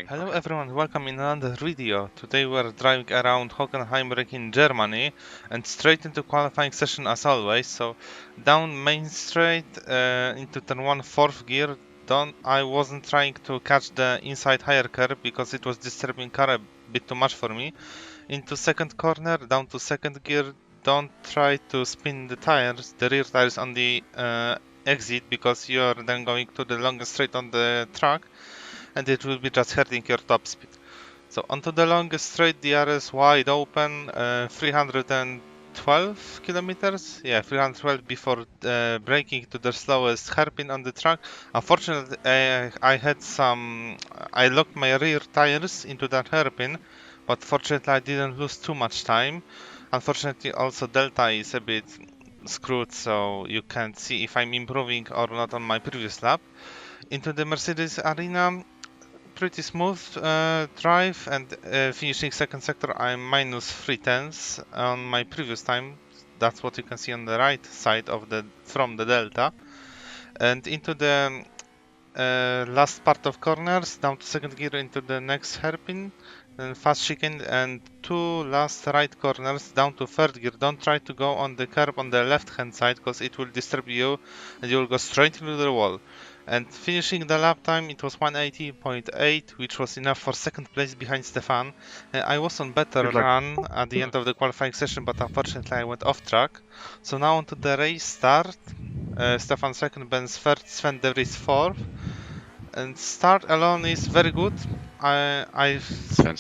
Hello everyone, welcome in another video. Today we're driving around Hockenheimring in Germany and straight into qualifying session as always. So down main straight into turn 1 4th gear. I wasn't trying to catch the inside higher curve because it was disturbing car a bit too much for me. Into second corner, down to second gear. Don't try to spin the tires, the rear tires on the exit, because you're then going to the longest straight on the track and it will be just hurting your top speed. So onto the longest straight, the RS wide open, 312 kilometers. Yeah, 312 before braking to the slowest hairpin on the track. Unfortunately, I locked my rear tires into that hairpin, but fortunately I didn't lose too much time. Unfortunately, also Delta is a bit screwed, so you can't see if I'm improving or not on my previous lap. Into the Mercedes arena, pretty smooth drive, and finishing second sector I'm minus 3/10 on my previous time. That's what you can see on the right side of from the Delta. And into the last part of corners, down to second gear into the next hairpin, then fast chicane, and two last right corners down to third gear. Don't try to go on the curb on the left hand side because it will disturb you and you will go straight into the wall. And finishing the lap time, it was 180.8, which was enough for second place behind Stefan. I was on better run at the end of the qualifying session, but unfortunately I went off track. So now onto the race start. Stefan second, Ben's third, Sven De Vries fourth. And start alone is very good. I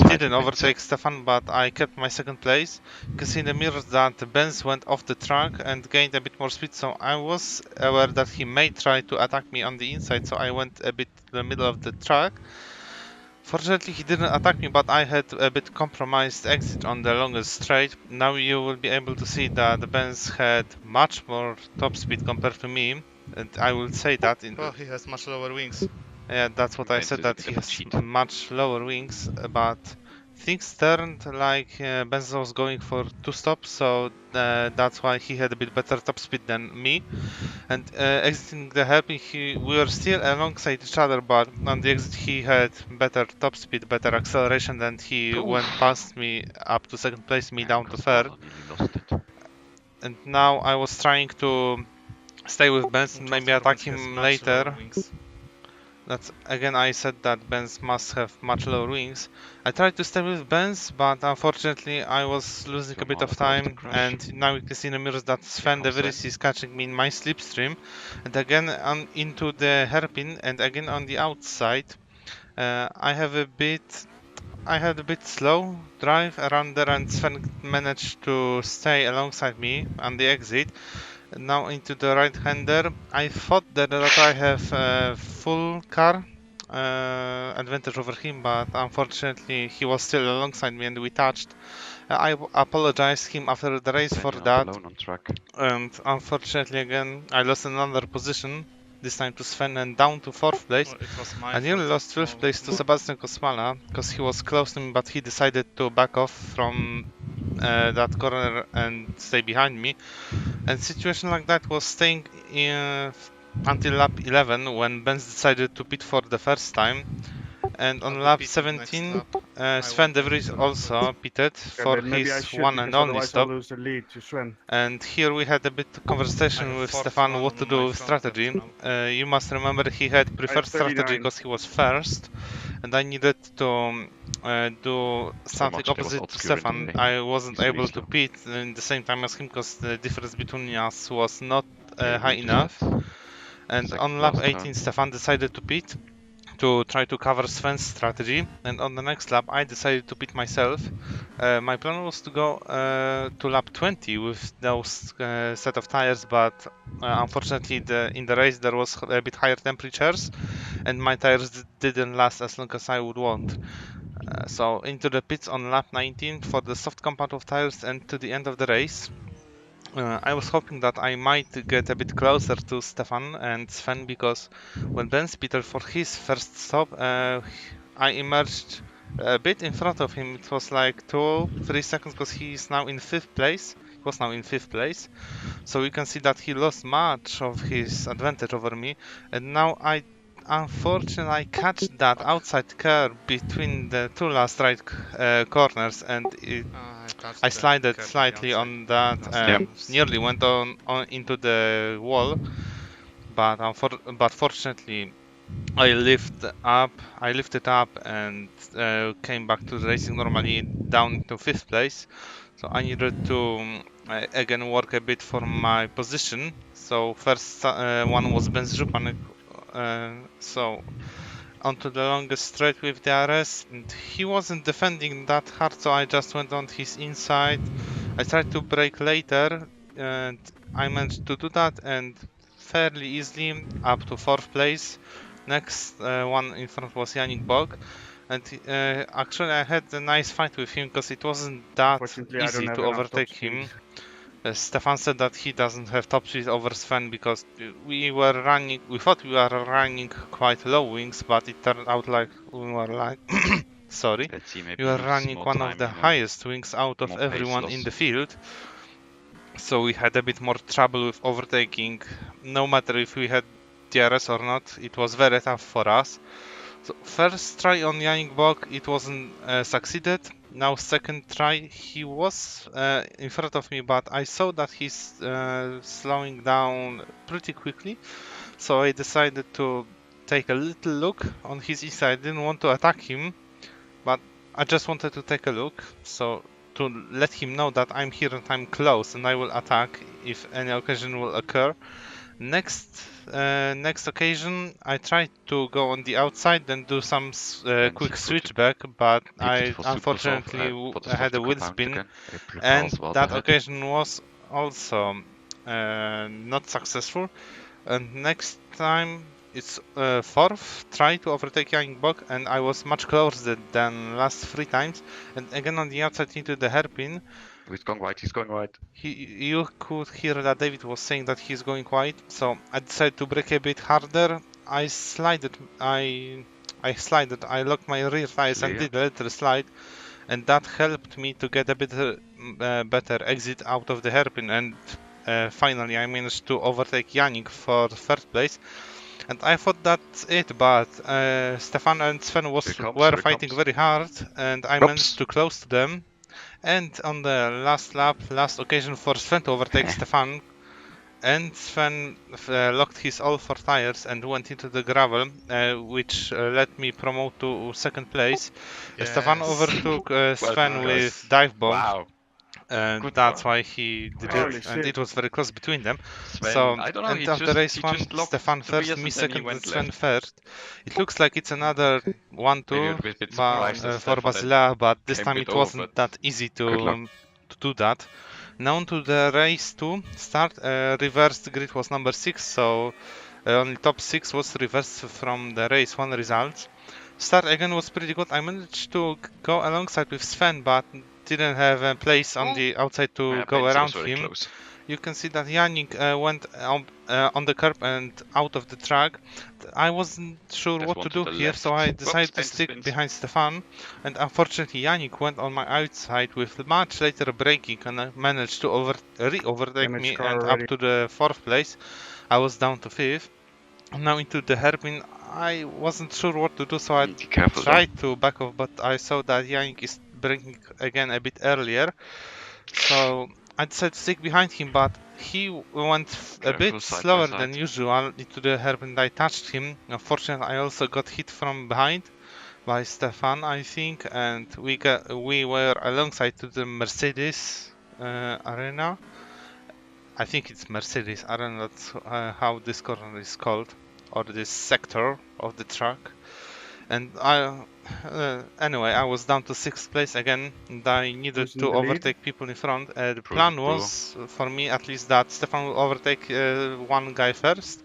didn't overtake Stefan, but I kept my second place. You can see in the mirrors that Benz went off the track and gained a bit more speed, so I was aware that he may try to attack me on the inside, so I went a bit to the middle of the track. Fortunately, he didn't attack me, but I had a bit compromised exit on the longest straight. Now you will be able to see that the Benz had much more top speed compared to me, and I will say that he has much lower wings. Yeah, that's what I said, that he has much lower wings, but things turned like Benz was going for two stops, so that's why he had a bit better top speed than me. And exiting the hairpin, we were still alongside each other, but on the exit he had better top speed, better acceleration, and he went past me up to second place, me down to third. And now I was trying to stay with Benz and maybe attack him later. That's again, I said that Benz must have much lower wings. I tried to stay with Benz, but unfortunately I was losing a bit of time, and now you can see in the mirrors that Sven De Vries is catching me in my slipstream. And again into the hairpin, and again on the outside. I had a bit slow drive around there, and Sven managed to stay alongside me on the exit. Now into the right-hander. I thought that I have a full car advantage over him, but unfortunately he was still alongside me and we touched. I apologized him after the race for that, and unfortunately again I lost another position, this time to Sven, and down to 4th place. I nearly lost 12th place to Sebastian Kosmala because he was close to me, but he decided to back off from that corner and stay behind me. And situation like that was staying until lap 11 when Benz decided to pit for the first time. And on lap 17, Sven De Vries also pitted for his one and only stop. And here we had a bit of conversation with Stefan what to do with strategy. You must remember he had preferred strategy because he was first, and I needed to do something opposite to Stefan. I wasn't able to pit in the same time as him because the difference between us was not high enough. And on lap 18, Stefan decided to pit to try to cover Sven's strategy, and on the next lap I decided to pit myself. My plan was to go to lap 20 with those set of tires, but unfortunately in the race there was a bit higher temperatures and my tires didn't last as long as I would want. So into the pits on lap 19 for the soft compound of tires and to the end of the race. I was hoping that I might get a bit closer to Stefan and Sven, because when Benz pitted for his first stop, I emerged a bit in front of him. It was like 2-3 seconds because he is now in 5th place. He was now in 5th place. So you can see that he lost much of his advantage over me. And now unfortunately I catch that outside curve between the two last right corners, and I slided slightly on that and nearly went on into the wall, but fortunately I lifted up and came back to the racing normally down to 5th place. So I needed to again work a bit for my position. So first one was Benzupan, so onto the longest straight with the RS, and he wasn't defending that hard, so I just went on his inside. I tried to brake later, and I managed to do that, and fairly easily up to 4th place. Next one in front was Yannick Bog, and actually I had a nice fight with him because it wasn't that easy to overtake him. Stefan said that he doesn't have top speed over Sven because we thought we were running quite low wings, but it turned out like we were like, sorry, we were running one of the highest wings out of everyone in the field. So we had a bit more trouble with overtaking, no matter if we had DRS or not. It was very tough for us. So first try on Yannick Bog, it wasn't succeeded. Now second try, he was in front of me, but I saw that he's slowing down pretty quickly. So I decided to take a little look on his inside. I didn't want to attack him, but I just wanted to take a look. So to let him know that I'm here and I'm close and I will attack if any occasion will occur. Next occasion, I tried to go on the outside and do some quick switchback, but I unfortunately had a wheel spin, and that occasion was also not successful. And next time, it's 4th try to overtake Yannick Bog, and I was much closer than last 3 times. And again on the outside into the hairpin. He's going wide, he's going wide. You could hear that David was saying that he's going wide, so I decided to brake a bit harder. I locked my rear tires and did a little slide, and that helped me to get a bit better exit out of the hairpin, and finally I managed to overtake Yannick for 3rd place. And I thought that's it, but Stefan and Sven were fighting very hard, and I managed to close to them. And on the last lap, last occasion for Sven to overtake Stefan, and Sven locked his all 4 tires and went into the gravel, which let me promote to 2nd place. Yes. Stefan overtook Sven with dive bomb. Wow. And Good that's one. why he did it, and it was very close between them. Sven, so, I don't know, end of the race one, Stefan first, me second, and Sven first. It looks like it's another 1-2 for Basilea, but this time it wasn't that easy to do that. Now to the race 2 start. Reversed grid was number 6, so only top 6 was reversed from the race 1 results. Start again was pretty good. I managed to go alongside with Sven, but didn't have a place on the outside to go around him. Close. You can see that Yannick went on the curb and out of the track. I wasn't sure what to do here, so I decided to stick behind Stefan. And unfortunately, Yannick went on my outside with much later braking and managed to overtake me and up to the 4th place. I was down to 5th. Now into the hairpin, I wasn't sure what to do, so I tried to back off, but I saw that Yannick is braking again a bit earlier. So I decided to stick behind him, but he went a bit slower than usual into the hairpin. I touched him. Unfortunately, I also got hit from behind by Stefan, I think, and we were alongside to the Mercedes arena. I think it's Mercedes arena, that's how this corner is called, or this sector of the track. And anyway, I was down to 6th place again, and I needed to overtake people in front. The plan was, for me at least, that Stefan will overtake one guy first,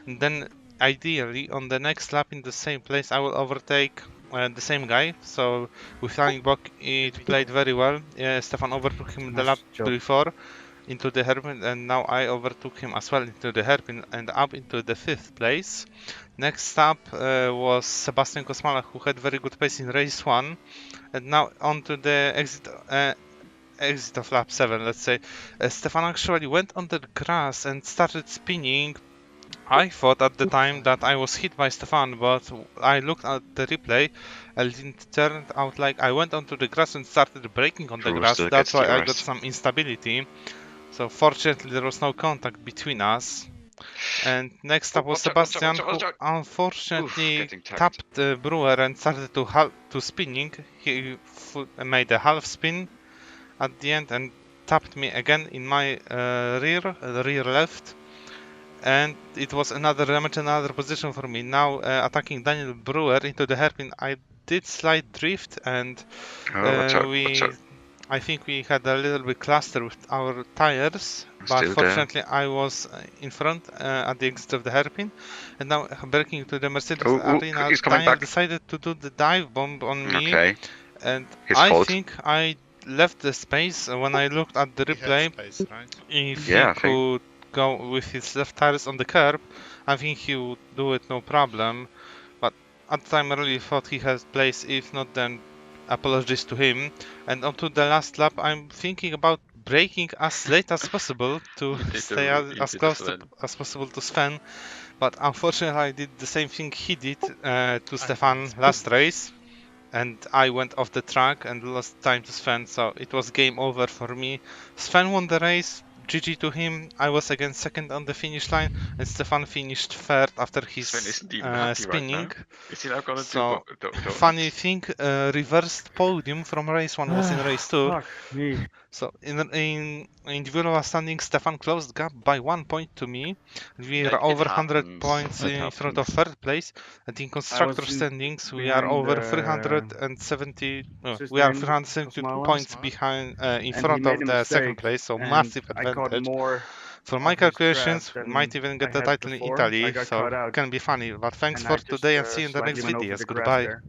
and then ideally on the next lap in the same place I will overtake the same guy. So with Yannick Bog it played very well. Stefan overtook him the lap before into the hairpin, and now I overtook him as well into the hairpin and up into the 5th place. Next up was Sebastian Kosmala, who had very good pace in race 1, and now onto the exit of lap 7, let's say. Stefan actually went on the grass and started spinning I thought at the time that I was hit by Stefan, but I looked at the replay and it turned out like I went onto the grass and started breaking on the Drew grass. still That's gets why I got DRS. some instability. So fortunately there was no contact between us. And next up was Watch out, watch out, Sebastian, watch out, watch who out. unfortunately Getting tagged. tapped the Brewer and started to spinning. He made a half spin at the end and tapped me again in my rear left. And it was another damage, another position for me. Now attacking Daniel Brewer into the hairpin, I did slight drift, and Watch out, watch out. I think we had a little bit cluster with our tires, but Still fortunately I was in front at the exit of the hairpin. And now braking to the Mercedes arena, he's coming Daniel back. decided to do the dive bomb on me, Okay. and His I fault. think I left the space when I looked at the replay. Space, right? If Yeah, I he think. could go with his left tires on the curb, I think he would do it no problem. But at the time I really thought he has place. If not, then apologies to him. And onto the last lap, I'm thinking about braking as late as possible to stay as close as possible to Sven. But unfortunately I did the same thing he did to Stefan last race. And I went off the track and lost time to Sven, so it was game over for me. Sven won the race, GG to him. I was again second on the finish line, and Stefan finished third after his Sven isn't even happy spinning. right now. Is he now gonna So, do funny thing, reversed podium from race 1 was in race 2. Fuck me. So in individual standing, Stefan closed gap by 1 point to me. We are Like, it over 100 happens. points It in front of happens. third place. And in constructor standings, we are behind over the 370. just We are behind 372 Kosmala. points behind in And he front made of a the second mistake, place. So and massive I caught advantage. more For my of his calculations, crap we might than even I get the had title in before. Italy. I got so caught it out, can be funny. But thanks and for I just today and see you in the slightly next went over videos. the grass Goodbye. there.